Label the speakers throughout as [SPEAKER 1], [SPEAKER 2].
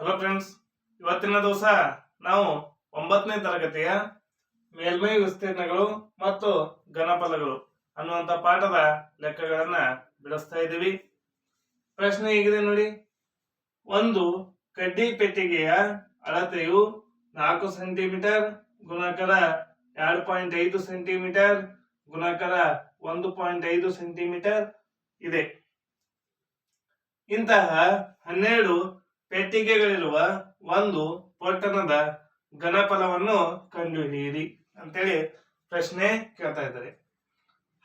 [SPEAKER 1] Hello friends, ಇವತ್ತಿನ ದಿವಸ ನಾವು 9ನೇ ತರಗತಿಯ ಮೇಲ್ಮೈ ವಿಸ್ತೀರ್ಣಗಳು ಮತ್ತು ಘನಫಲಗಳು ಅನ್ನುವಂಥ ಪಾಠದ ಲೆಕ್ಕಗಳನ್ನ ಬಿಡಿಸ್ತಾ ಇದ್ದೀವಿ. ಪ್ರಶ್ನೆ ಹೀಗಿದೆ ನೋಡಿ. ಒಂದು ಕಡ್ಡಿ ಪೆಟ್ಟಿಗೆಯ ಅಳತೆಯು 4 ಸೆಂಟಿಮೀಟರ್ ಗುಣಾಕಾರ 2.5 ಸೆಂಟಿಮೀಟರ್ ಗುಣಾಕಾರ 1.5 ಸೆಂಟಿಮೀಟರ್ ಇದೆ. ಇಂತಹ 12 ಪೆಟ್ಟಿಗೆಗಳಿರುವ ಒಂದು ಪೊಟ್ಟಣದ ಘನಫಲವನ್ನು ಕಂಡುಹಿಡಿಯಿರಿ ಅಂತೇಳಿ ಪ್ರಶ್ನೆ ಕೇಳ್ತಾ ಇದ್ದಾರೆ.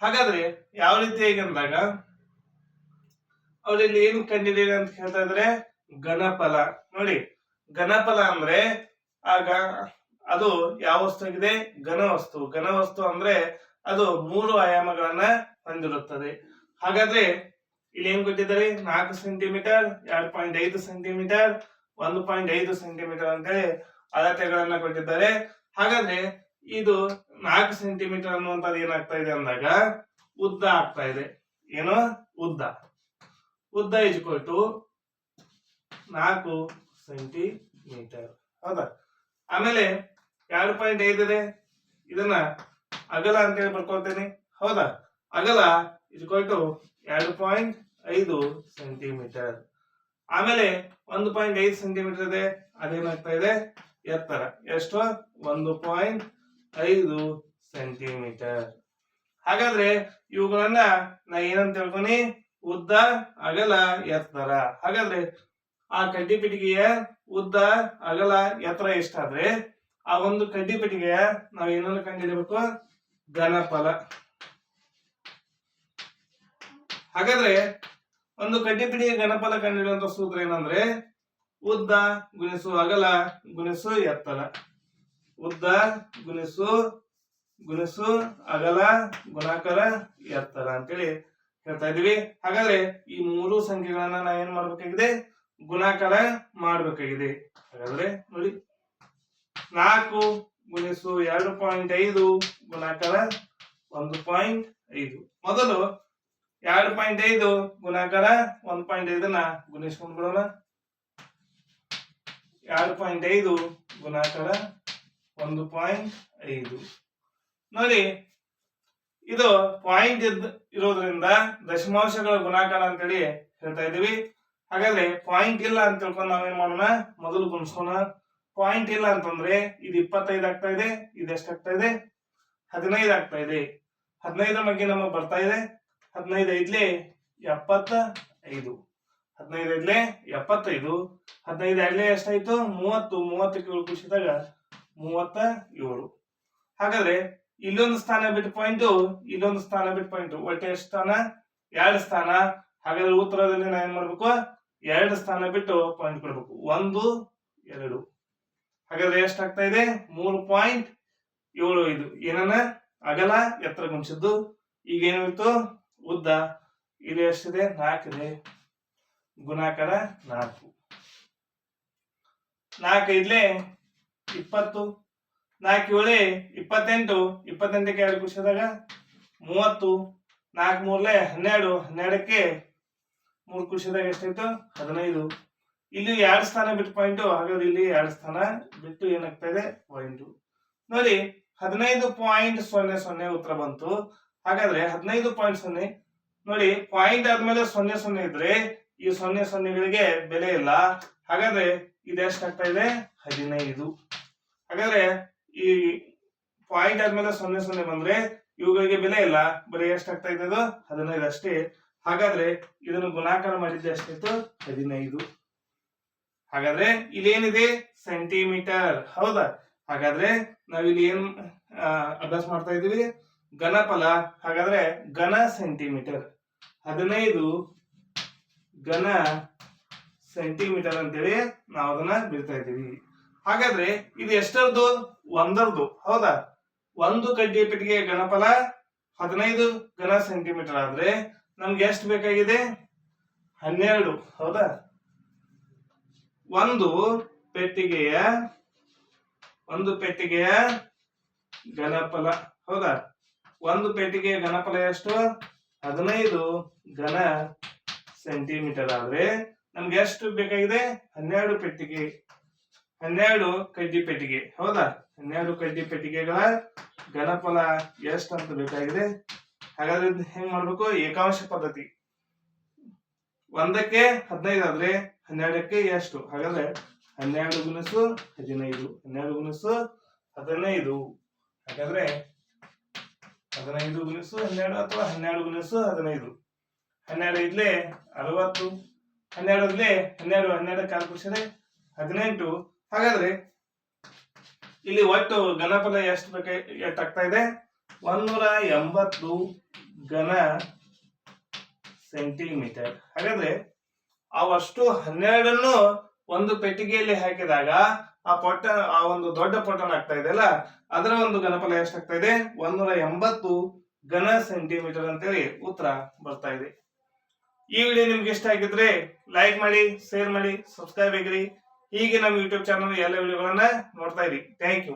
[SPEAKER 1] ಹಾಗಾದ್ರೆ ಯಾವ ರೀತಿ ಹೇಗೆ ಅಂದಾಗ ಅವ್ರಲ್ಲಿ ಏನು ಕಂಡುಹಿಡಿಯಿರಿ ಅಂತ ಕೇಳ್ತಾ ಇದ್ದಾರೆ? ಘನಫಲ. ನೋಡಿ, ಘನಫಲ ಅಂದ್ರೆ ಆಗ ಅದು ಯಾವ ವಸ್ತು ಆಗಿದೆ? ಘನವಸ್ತು. ಘನವಸ್ತು ಅಂದ್ರೆ ಅದು 3 ಆಯಾಮಗಳನ್ನ ಹೊಂದಿರುತ್ತದೆ. ಹಾಗಾದ್ರೆ ಇಲ್ಲಿ ಏನ್ ಕೊಟ್ಟಿದ್ದಾರೆ? 4 ಸೆಂಟಿಮೀಟರ್, 2.5 ಸೆಂಟಿಮೀಟರ್, 1.5 ಸೆಂಟಿಮೀಟರ್ ಅಂತೇಳಿ ಅಳತೆಗಳನ್ನ ಕೊಟ್ಟಿದ್ದಾರೆ. ಹಾಗಾದ್ರೆ ಇದು 4 ಸೆಂಟಿಮೀಟರ್ ಅನ್ನುವಂಥದ್ದು ಏನಾಗ್ತಾ ಇದೆ ಅಂದಾಗ ಉದ್ದ ಆಗ್ತಾ ಇದೆ. ಏನು? ಉದ್ದ. ಉದ್ದ ಇಜ್ಕೊಟ್ಟು 4 ಸೆಂಟಿಮೀಟರ್. ಹೌದಾ? ಆಮೇಲೆ 2.5 ಇದೆ, ಇದನ್ನ ಅಗಲ ಅಂತೇಳಿ ಬರ್ಕೊಳ್ತೇನೆ. ಹೌದಾ? ಅಗಲ ಇಜ್ಕೊಟ್ಟು 2.5 ಸೆಂಟಿಮೀಟರ್. ಆಮೇಲೆ 1.5 ಸೆಂಟಿಮೀಟರ್ ಇದೆ, ಅದೇನಾಗ್ತಾ ಇದೆ? ಎತ್ತರ. ಎಷ್ಟು? 1.5 ಸೆಂಟಿಮೀಟರ್. ಹಾಗಾದ್ರೆ ಇವುಗಳನ್ನ ನಾ ಏನಂತ ತಿಳ್ಕೊನಿ? ಉದ್ದ, ಅಗಲ, ಎತ್ತರ. ಹಾಗಾದ್ರೆ ಆ ಕಡ್ಡಿ ಪೆಟ್ಟಿಗೆಯ ಉದ್ದ, ಅಗಲ, ಎತ್ತರ ಎಷ್ಟಾದ್ರೆ ಆ ಒಂದು ಕಡ್ಡಿ ಪೆಟ್ಟಿಗೆಯ ನಾವು ಏನನ್ನು ಕಂಡುಹಿಡಿಯಬೇಕು? ಘನಫಲ. ಹಾಗಾದ್ರೆ ಒಂದು ಕಡ್ಡಿ ಪೆಟ್ಟಿಗೆ ಘನಫಲ ಕಂಡುಹಿಡಿಯುವಂತ ಸೂತ್ರ ಏನಂದ್ರೆ ಉದ್ದ ಗುಣಿಸು ಅಗಲ ಗುಣಿಸು ಎತ್ತರ. ಉದ್ದ ಗುಣಿಸು ಅಗಲ ಗುಣಾಕಾರ ಎತ್ತರ ಅಂತೇಳಿ ಹೇಳ್ತಾ ಇದೀವಿ. ಹಾಗಾದ್ರೆ ಈ 3 ಸಂಖ್ಯೆಗಳನ್ನ ನಾ ಏನ್ ಮಾಡ್ಬೇಕಾಗಿದೆ? ಗುಣಾಕಾರ ಮಾಡ್ಬೇಕಾಗಿದೆ. ಹಾಗಾದ್ರೆ ನೋಡಿ, 4 ಗುಣಿಸು 2.5 ಗುಣಾಕಾರ 1.5. ಮೊದಲು 2.5 ಗುಣಾಕಾರ 1.5 ನ ಗುಣಿಸ್ಕೊಂಡು ಬಿಡೋಣ. 2.5 ಗುಣಾಕಾರ 1.5. ನೋಡಿ, ಇದು ಪಾಯಿಂಟ್ ಇರೋದ್ರಿಂದ ದಶಮಾಂಶಗಳ ಗುಣಾಕಾರ ಅಂತೇಳಿ ಹೇಳ್ತಾ ಇದೀವಿ. ಹಾಗಾದ್ರೆ ಪಾಯಿಂಟ್ ಇಲ್ಲ ಅಂತ ತಿಳ್ಕೊಂಡು ನಾವೇನ್ ಮಾಡೋಣ? ಮೊದಲು ಗುಣಿಸೋಣ. ಪಾಯಿಂಟ್ ಇಲ್ಲ ಅಂತಂದ್ರೆ ಇದು 25 ಆಗ್ತಾ ಇದೆ, ಇದೆಷ್ಟಾಗ್ತಾ ಇದೆ? 15 ಆಗ್ತಾ ಇದೆ. 15 ಬಗ್ಗೆ ನಮಗೆ ಬರ್ತಾ ಇದೆ 15 ಐದ್ಲೆ 75. 15 ಐದ್ಲೆ 75. 15 ಎರಡ್ಲೆ ಎಷ್ಟಾಯ್ತು? 30. 30ಕ್ಕೆ 7 ಕೂಡಿಸಿದಾಗ 37. ಹಾಗಾದ್ರೆ ಇಲ್ಲೊಂದು ಸ್ಥಾನ ಬಿಟ್ಟು ಪಾಯಿಂಟ್, ಇಲ್ಲೊಂದು ಸ್ಥಾನ ಬಿಟ್ಟು ಪಾಯಿಂಟ್, ಒಟ್ಟು ಎಷ್ಟು ಸ್ಥಾನ? 2 ಸ್ಥಾನ. ಹಾಗಾದ್ರೆ ಉತ್ತರದಲ್ಲಿ ನಾ ಏನ್ ಮಾಡ್ಬೇಕು? 2 ಸ್ಥಾನ ಬಿಟ್ಟು ಪಾಯಿಂಟ್ ಕೊಡ್ಬೇಕು. 1, 2. ಹಾಗಾದ್ರೆ ಎಷ್ಟಾಗ್ತಾ ಇದೆ? 3.75. ಏನನ್ನ? ಅಗಲ, ಎತ್ತರ ಗುಣಿಸಿದ್ದು. ಈಗ ಏನಾಯ್ತು? ಉದ್ದ. ಇದು ಎಷ್ಟಿದೆ? 4 ಇದೆ. ಗುಣಾಕಾರ 4. 4 ಐದ್ಲೆ 20. 4 ಏಳೆ 28. 28ಕ್ಕೆ 2 ಕೂಡಿಸಿದಾಗ 30. 4 ಮೂರ್ಲೆ 12. 12ಕ್ಕೆ 3 ಕೂಡಿಸಿದಾಗ ಎಷ್ಟಾಯ್ತು? 15. ಇಲ್ಲಿ 2 ಸ್ಥಾನ ಬಿಟ್ಟು ಪಾಯಿಂಟ್. ಹಾಗಾದ್ರೆ ಇಲ್ಲಿ 2 ಸ್ಥಾನ ಬಿಟ್ಟು ಏನಾಗ್ತಾ ಇದೆ? ಪಾಯಿಂಟ್. ನೋಡಿ, 15.00 ಉತ್ತರ ಬಂತು. ಹಾಗಾದ್ರೆ 15.0 ನೋಡಿ, ಪಾಯಿಂಟ್ ಆದ್ಮೇಲೆ 00 ಇದ್ರೆ ಈ 00ಗಳಿಗೆ ಬೆಲೆ ಇಲ್ಲ. ಹಾಗಾದ್ರೆ ಇದೆಷ್ಟಾಗ್ತಾ ಇದೆ? 15. ಹಾಗಾದ್ರೆ ಈ ಪಾಯಿಂಟ್ ಆದ್ಮೇಲೆ 00 ಬಂದ್ರೆ ಇವುಗಳಿಗೆ ಬೆಲೆ ಇಲ್ಲ, ಬರೀ ಎಷ್ಟಾಗ್ತಾ ಇದೆ? ಅದು 15 ಅಷ್ಟೇ. ಹಾಗಾದ್ರೆ ಇದನ್ನು ಗುಣಾಕಾರ ಮಾಡಿದ್ರೆ ಎಷ್ಟಾಯ್ತು? 15. ಹಾಗಾದ್ರೆ ಇಲ್ಲಿ ಏನಿದೆ? ಸೆಂಟಿಮೀಟರ್. ಹೌದಾ? ಹಾಗಾದ್ರೆ ನಾವಿಲ್ಲಿ ಏನ್ ಅಭ್ಯಾಸ ಮಾಡ್ತಾ ಇದೀವಿ? ಘನಫಲ. ಹಾಗಾದ್ರೆ ಘನ ಸೆಂಟಿಮೀಟರ್. 15 ಘನ ಸೆಂಟಿಮೀಟರ್ ಅಂತೇಳಿ ನಾವು ಅದನ್ನ ಬಿಡ್ತಾ ಇದ್ದೀವಿ. ಹಾಗಾದ್ರೆ ಇದು ಎಷ್ಟರದ್ದು? 1ರದ್ದು. ಹೌದಾ? ಒಂದು ಕಡ್ಡಿ ಪೆಟ್ಟಿಗೆ ಘನಫಲ 15 ಘನ ಸೆಂಟಿಮೀಟರ್ ಆದ್ರೆ ನಮ್ಗೆ ಎಷ್ಟು ಬೇಕಾಗಿದೆ? 12. ಹೌದಾ? ಒಂದು ಪೆಟ್ಟಿಗೆಯ ಘನಫಲ. ಹೌದಾ? ಒಂದು ಪೆಟ್ಟಿಗೆಯ ಘನಫಲ ಎಷ್ಟು? 15 ಘನ ಸೆಂಟಿಮೀಟರ್ ಆದ್ರೆ ನಮ್ಗೆ ಎಷ್ಟು ಬೇಕಾಗಿದೆ? 12 ಪೆಟ್ಟಿಗೆ, 12 ಕಡ್ಡಿ ಪೆಟ್ಟಿಗೆ. ಹೌದಾ? 12 ಕಡ್ಡಿ ಪೆಟ್ಟಿಗೆಗಳ ಘನಫಲ ಎಷ್ಟು ಅಂತ ಬೇಕಾಗಿದೆ. ಹಾಗಾದ್ರೆ ಹೆಂಗ್ ಮಾಡ್ಬೇಕು? ಏಕಾಂಶ ಪದ್ಧತಿ. 1ಕ್ಕೆ 15 ಆದ್ರೆ 12ಕ್ಕೆ ಎಷ್ಟು? ಹಾಗಾದ್ರೆ 12 ಗುಣಿಸು 15, 12 ಗುಣಿಸು 15. ಹಾಗಾದ್ರೆ 15 ಗುಣಿಸು 12 ಅಥವಾ 12 ಗುಣಿಸು 15. 12 ಇದ್ಲೆ 60, 12 ಇದ್ಲೆ 12 ಕ್ಯಾಲ್ಕುಲೇಷನ್ 18. ಹಾಗಾದ್ರೆ ಇಲ್ಲಿ ಒಟ್ಟು ಘನಫಲ ಎಷ್ಟಾಗ್ತಾ ಇದೆ? 180 ಘನ ಸೆಂಟಿಮೀಟರ್. ಹಾಗಾದ್ರೆ ಅವಷ್ಟು 12 ಒಂದು ಪೆಟ್ಟಿಗೆಯಲ್ಲಿ ಹಾಕಿದಾಗ ಆ ಒಂದು ದೊಡ್ಡ ಪೊಟ್ಟಣ ಆಗ್ತಾ ಇದೆ ಅಲ್ಲ, ಅದರ ಒಂದು ಘನಫಲ ಎಷ್ಟಾಗ್ತಾ ಇದೆ? 180 ಘನ ಸೆಂಟಿಮೀಟರ್ ಅಂತೇಳಿ ಉತ್ತರ ಬರ್ತಾ ಇದೆ. ಈ ವಿಡಿಯೋ ನಿಮ್ಗೆ ಇಷ್ಟ ಆಗಿದ್ರೆ ಲೈಕ್ ಮಾಡಿ, ಶೇರ್ ಮಾಡಿ, ಸಬ್ಸ್ಕ್ರೈಬ್ ಆಗಿರಿ. ಹೀಗೆ ನಮ್ಮ ಯೂಟ್ಯೂಬ್ ಚಾನಲ್ ಎಲ್ಲ ವಿಡಿಯೋಗಳನ್ನ ನೋಡ್ತಾ ಇರಿ. Thank you.